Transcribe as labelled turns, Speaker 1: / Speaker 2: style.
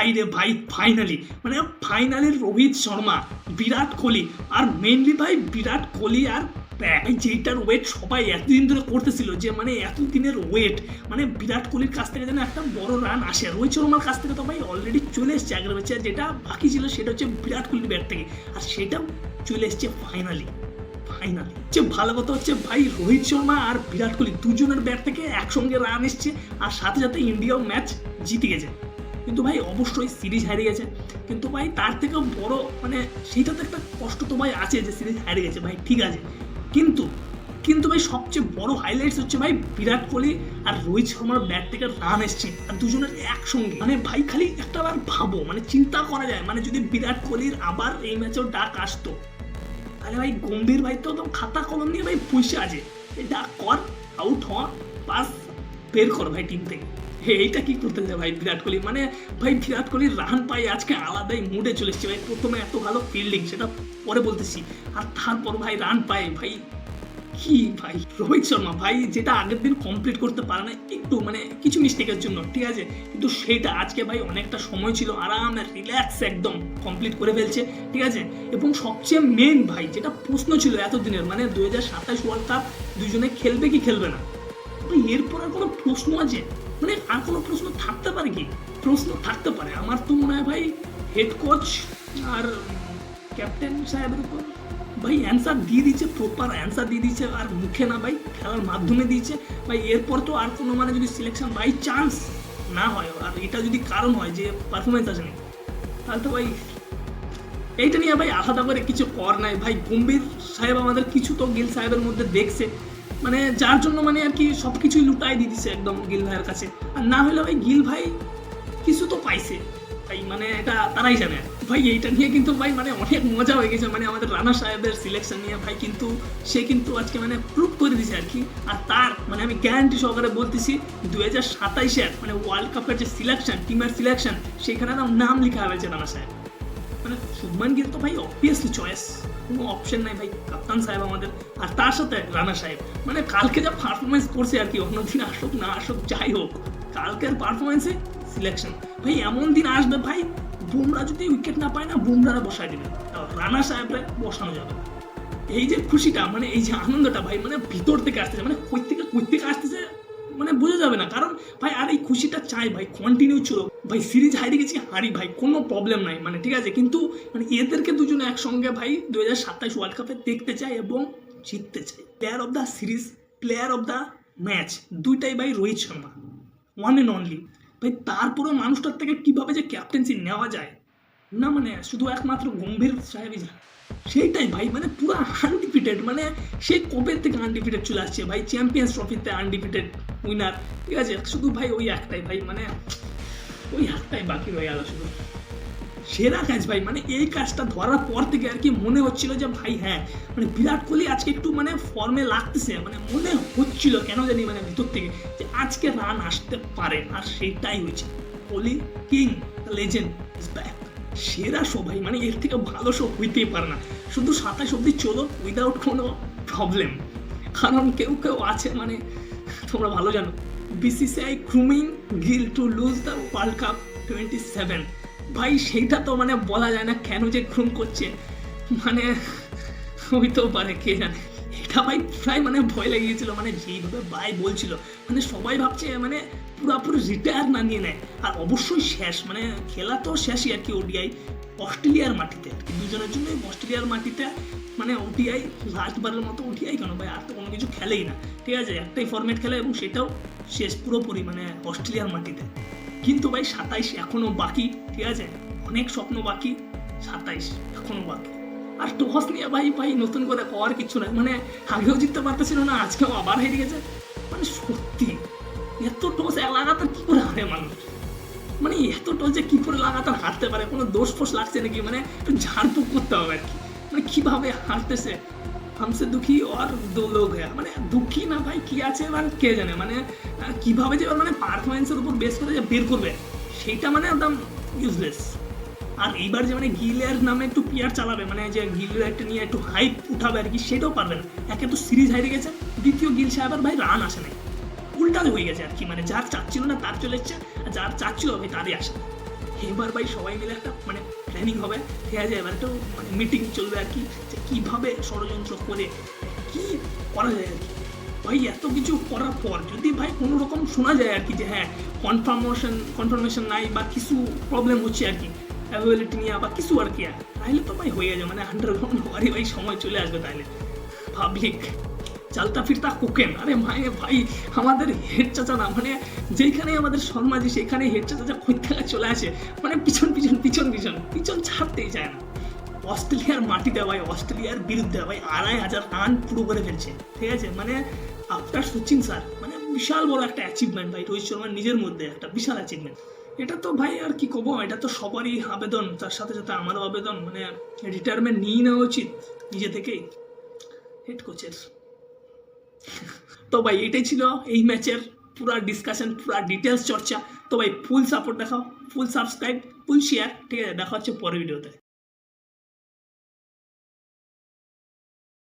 Speaker 1: ভাই রে ভাই, ফাইনালি রোহিত শর্মা, বিরাট কোহলি, আর মেইনলি ভাই বিরাট কোহলি আর ভাই যেইটার ওয়েট সবাই এতদিন ধরে করতেছিল, যে মানে এতদিনের ওয়েট, মানে বিরাট কোহলির কাছ থেকে যেন একটা বড় রান আসে। রোহিত শর্মার কাছ থেকে তো ভাই অলরেডি চলে এসছে আগের ম্যাচে, যেটা বাকি ছিল সেটা হচ্ছে বিরাট কোহলির ব্যাট থেকে, আর সেটাও চলে এসছে ফাইনালি। যে ভালো কথা হচ্ছে ভাই, রোহিত শর্মা আর বিরাট কোহলি দুজনের ব্যাট থেকে একসঙ্গে রান এসছে, আর সাথে সাথে ইন্ডিয়াও ম্যাচ জিতে গেছে। কিন্তু ভাই অবশ্যই সিরিজ হারিয়ে গেছে, কিন্তু ভাই তার থেকেও বড় মানে সেইটা তো একটা কষ্ট তো ভাই আছে যে সিরিজ হারিয়ে গেছে ভাই, ঠিক আছে, কিন্তু ভাই সবচেয়ে বড় হাইলাইটস হচ্ছে ভাই বিরাট কোহলি আর রোহিত শর্মার ব্যাট থেকে রান এসছে, আর দুজনের একসঙ্গে, মানে ভাই খালি একটা বার ভাবো, মানে চিন্তা করা যায়, মানে যদি বিরাট কোহলির আবার এই ম্যাচেও ডাক আসতো, তাহলে ভাই গম্ভীর ভাই তো খাতা কলম নিয়ে ভাই বসে আছে, ডাক কর, আউট হওয়া, পাস বের কর ভাই টিম থেকে। এইটা কি করতে যায় ভাই বিরাট কোহলি, মানে ভাই বিরাট কোহলির রান পাই আজকে আলাদাই মুডে চলে এসছে ভাই। প্রথমে এত ভালো ফিল্ডিং, সেটা পরে বলতেছি, আর তারপর ভাই রান পায় ভাই, কি ভাই রোহিত শর্মা ভাই যেটা আগের দিন কমপ্লিট করতে পারে না একটু, মানে কিছু মিস্টেকের জন্য, ঠিক আছে, কিন্তু সেটা আজকে ভাই অনেকটা সময় ছিল, আরামে রিল্যাক্স একদম কমপ্লিট করে ফেলছে, ঠিক আছে। এবং সবচেয়ে মেন ভাই যেটা প্রশ্ন ছিল এতদিনের, মানে 2027 ওয়ার্ল্ড কাপ দুজনে খেলবে কি খেলবে না, ভাই এরপর আর কোনো প্রশ্ন আছে, মানে আর কোনো প্রশ্ন থাকতে পারে কি? প্রশ্ন থাকতে পারে, আমার তো মনে হয় ভাই হেড কোচ আর ক্যাপ্টেন সাহেবের উপর ভাই অ্যান্সার দিয়ে দিচ্ছে, প্রপার অ্যান্সার দিয়ে দিচ্ছে, আর মুখে না ভাই খেলার মাধ্যমে দিচ্ছে ভাই। এরপর তো আর কোনো মানে যদি সিলেকশন বাই চান্স না হয়, আর এটা যদি কারণ হয় যে পারফরমেন্স আসেনি, তাহলে তো ভাই এইটা নিয়ে ভাই আলাদা করে কিছু কর নাই ভাই। গম্ভীর সাহেব আমাদের কিছু তো গিল সাহেবের মধ্যে দেখছে, মানে যার জন্য মানে আর কি সব কিছুই লুটাই দিয়ে দিচ্ছে একদম গিল ভাইয়ের কাছে, আর না হলে ভাই গিল ভাই কিছু তো পাইছে ভাই, মানে এটা তারাই জানে ভাই। এইটা নিয়ে কিন্তু ভাই মানে অনেক মজা হয়ে গেছে, মানে আমাদের রানা সাহেবের সিলেকশন নিয়ে ভাই, কিন্তু সে কিন্তু আজকে মানে প্রুভ করে দিয়েছে আর কি। আর তার মানে আমি গ্যারান্টি সহকারে বলতেছি 2027-এর মানে ওয়ার্ল্ড কাপের যে সিলেকশন, টিমের সিলেকশন, সেখানে নাম লেখা হয়েছে রানা সাহেব, মানে শুভমান গিল তো ভাই অবভিয়াসলি চয়েস, কোনো অপশন নাই ভাই, কাপ্তান সাহেব আমাদের, আর তার সাথে রানা সাহেব, মানে কালকে যা পারফরমেন্স করছে আর কি, অন্যদিন আসুক না আসুক যাই হোক, কালকের পারফরমেন্সে সিলেকশন ভাই। এমন দিন আসবে ভাই, বুমরা যদি উইকেট না পায় না, বুমরারা বসাই দেবে, রানা সাহেবরা বসানো যাবে। এই যে খুশিটা, মানে এই যে আনন্দটা ভাই, মানে ভিতর থেকে আসতেছে, মানে কই থেকে আসতেছে মানে বোঝা যাবে না, কারণ ভাই আর এই খুশিটা চাই ভাই কন্টিনিউ চলো ভাই। সিরিজ হারিয়ে গেছি, হারি ভাই, কোনো প্রবলেম নাই, মানে ঠিক আছে, কিন্তু মানে এদেরকে দুজনে একসঙ্গে ভাই 2027 ওয়ার্ল্ড কাপে দেখতে চাই এবং জিততে চাই। Player of the series, player of the match, দুইটাই ভাই Rohit Sharma, one and only ভাই। তারপরেও মানুষটার থেকে কিভাবে যে ক্যাপ্টেন্সি নেওয়া যায় না, মানে শুধু একমাত্র গম্ভীর সাহেবই জানে, সেইটাই ভাই, মানে পুরো আনডিফিটেড, মানে সে কবে থেকে আনডিফিটেড চলে আসছে ভাই, চ্যাম্পিয়ন্স ট্রফিতে আনডিফিটেড উইনার, ঠিক আছে, শুধু ভাই ওই একটাই ভাই, মানে ওই একটাই বাকি রয়ে গেল শুধু সেরা কাজ ভাই। মানে এই কাজটা ধরার পর থেকে আর কি মনে হচ্ছিল যে ভাই হ্যাঁ, মানে বিরাট কোহলি আজকে একটু মানে ফর্মে লাগতেছে, মানে মনে হচ্ছিল কেন জানি মানে ভিতর থেকে যে আজকে রান আসতে পারে, আর সেটাই হয়েছে। Kohli king legend is back, সেরা শো ভাই, মানে এর থেকে ভালো শো হইতেই পারে না। শুধু 27 অব্দি চলো উইদাউট কোনো প্রবলেম, কারণ কেউ আছে মানে তোমরা ভালো জানো, BCCI grooming Gill to lose the world cup 27 ভাই। সেইটা তো মানে বলা যায় না কেন যে গ্রুম করছে, মানে হইতেও পারে কে জানে। এটা ভাই প্রায় মানে ভয় লেগে গেছিলো, মানে যেইভাবে ভাই বলছিল, মানে সবাই ভাবছে মানে পুরোপুরি রিটায়ার না নিয়ে নেয়, আর অবশ্যই শেষ, মানে খেলা তো শেষই আর কি, ওডিআই অস্ট্রেলিয়ার মাটিতে আর কি, দুজনের জন্যই অস্ট্রেলিয়ার মাটিতে, মানে ওডিআই লাস্টবারের মতো, ওডিআই কেন ভাই, আর তো কোনো কিছু খেলেই না, ঠিক আছে, একটাই ফরম্যাট খেলে এবং সেটাও শেষ পুরোপুরি মানে অস্ট্রেলিয়ার মাটিতে। কিন্তু ভাই 27 এখনো বাকি, ঠিক আছে, অনেক স্বপ্ন বাকি, 27 এখনো বাকি। আর টস নিয়ে ভাই নতুন করে করার কিছু নাই, মানে আগেও জিততে পারতেছিল না, আজকেও আবার হেরে গেছে, মানে সত্যি এত টস লাগাতার কি করে হারে মানুষ, মানে এত টস যে কি করে লাগাতার হারতে পারে, কোনো দোষ ফোষ লাগছে নাকি, মানে একটু ঝাড়ফুঁক করতে হবে আর কি, মানে কিভাবে হারতেছে। হামসে দুঃখী আর দো লোক হ্যাঁ, মানে দুঃখী না ভাই কি আছে এবার কে জানে, মানে কিভাবে যে মানে পারফরমেন্সের উপর বেস করে যে বের করবে সেইটা মানে একদম ইউজলেস। আর এইবার যে মানে গিলের নামে একটু পিয়ার চালাবে, মানে যে গিলের একটা নিয়ে একটু হাইপ উঠাবে আর কি, সেটাও পারবে না। একে তো সিরিজ হারিয়ে গেছে, দ্বিতীয় গিল সাহেবের ভাই রান আসে নাই, উল্টা হয়ে গেছে আর কি, মানে যার চাচ্ছিল না তার চলে এসছে, আর যার চাচ্ছিল ভাই তারই আসে। এবার ভাই সবাই মিলে একটা মানে প্ল্যানিং হবে, ঠিক আছে, এবার একটা মানে মিটিং চলবে আর কি, যে কীভাবে ষড়যন্ত্র করে কি করা যায় আর কি। ভাই এত কিছু করার পর যদি ভাই কোনো রকম শোনা যায় আর কি যে হ্যাঁ কনফার্মেশন নাই বা কিছু প্রবলেম হচ্ছে আর কি অ্যাভেলেবিলিটি নিয়ে বা কিছু আর কি, তাহলে তো ভাই হয়ে যাবে, মানে আন্ডারগ্রাউন্ড হওয়ারই ভাই সময় চলে আসবে তাহলে। পাবলিক চালতা ফিরতা কোকেন, আরে মায়ে ভাই আমাদের হেড চাচা না, মানে যেখানে আমাদের শর্মাজি সেখানে হেড চাচা কই থেকে চলে আসে, মানে পিছন পিছন পিছন পিছন পিছন ছাড়তেই চায় না। অস্ট্রেলিয়ার মাটিতে ভাই, অস্ট্রেলিয়ার বিরুদ্ধে ভাই 2,500 রান পুরো করে ফেলছে, ঠিক আছে, মানে আফটার সচিন স্যার, মানে বিশাল বড় একটা অ্যাচিভমেন্ট ভাই রোহিত শর্মার নিজের মধ্যে একটা বিশাল অ্যাচিভমেন্ট। এটা তো ভাই আর কি কব, এটা তো সবারই আবেদন, তার সাথে সাথে আমারও আবেদন, মানে রিটায়ারমেন্ট নিয়ে নেওয়া উচিত নিজে থেকেই হেড কোচের। তো ভাই এটাই ছিল এই ম্যাচের পুরা ডিসকাশন, পুরা ডিটেলস চর্চা। তো ভাই ফুল সাপোর্ট দেখাও, ফুল সাবস্ক্রাইব, ফুল শেয়ার, ঠিক আছে, দেখা হচ্ছে পরের ভিডিওতে।